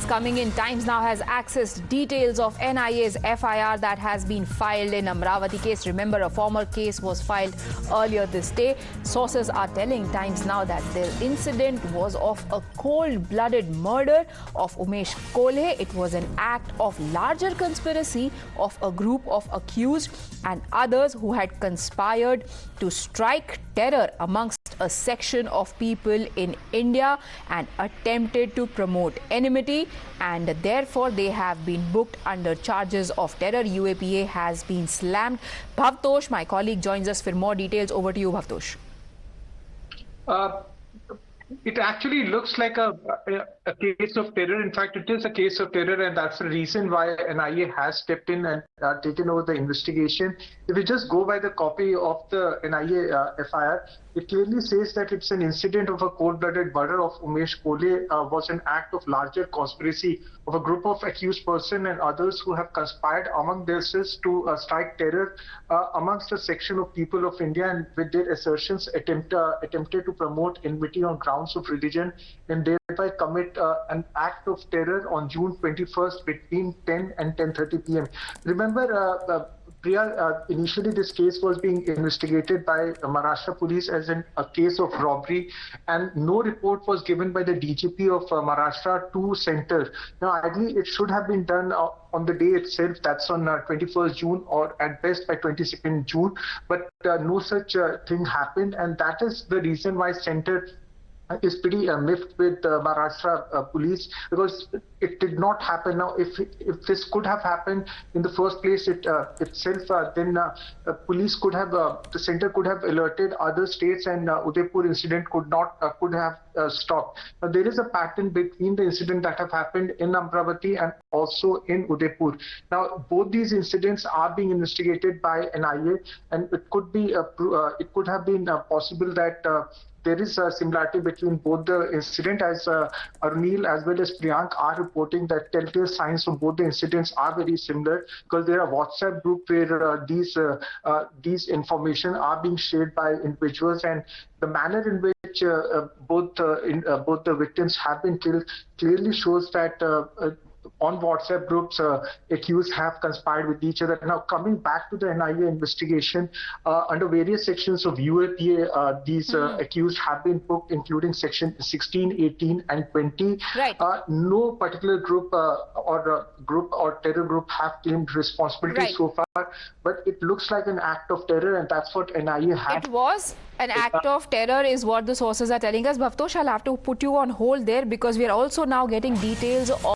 coming in. Times now has accessed details of NIA's F.I.R. that has been filed in Amravati case. Remember, a former case was filed earlier this day. Sources are telling Times now that the incident was of a cold-blooded murder of Umesh Kolhe. It was an act of larger conspiracy of a group of accused and others who had conspired to strike terror amongst a section of people in India and attempted to promote enmity, and therefore they have been booked under charges of terror. UAPA has been slammed. Bhavtosh, my colleague, joins us for more details. Over to you, Bhavtosh. It actually looks like a case of terror. In fact, it is a case of terror, and that's the reason why NIA has stepped in and taken over the investigation. If we just go by the copy of the NIA F.I.R., it clearly says that it's an incident of a cold-blooded murder of Umesh Kolhe, was an act of larger conspiracy of a group of accused person and others who have conspired among themselves to strike terror amongst a section of people of India, and with their assertions attempted to promote enmity on grounds of religion and thereby commit an act of terror on June 21st between 10 and 10:30 p.m. Remember, Priya, initially this case was being investigated by Maharashtra police as a case of robbery, and no report was given by the DGP of Maharashtra to center. Now, ideally, it should have been done on the day itself, that's on 21st June or at best by 22nd June, but no such thing happened, and that is the reason why center is pretty miffed with Maharashtra police, because it did not happen. Now, if this could have happened in the first place itself, then police could have, the center could have alerted other states, and Udaipur incident could have stopped. Now, there is a pattern between the incident that have happened in Amravati and also in Udaipur. Now, both these incidents are being investigated by NIA, and it could have been possible that there is a similarity between both the incident, as Arnil as well as Priyank are reporting that telltale signs from both the incidents are very similar, because there are WhatsApp group where these information are being shared by individuals, and the manner in which both the victims have been killed clearly shows that on WhatsApp groups, accused have conspired with each other. Now, coming back to the NIA investigation, under various sections of UAPA, these accused have been booked, including section 16, 18, and 20. Right. No particular group or terror group have claimed responsibility so far, but it looks like an act of terror, and that's what NIA had. It was an act of terror is what the sources are telling us. Bhavtosh, I'll have to put you on hold there, because we are also now getting details of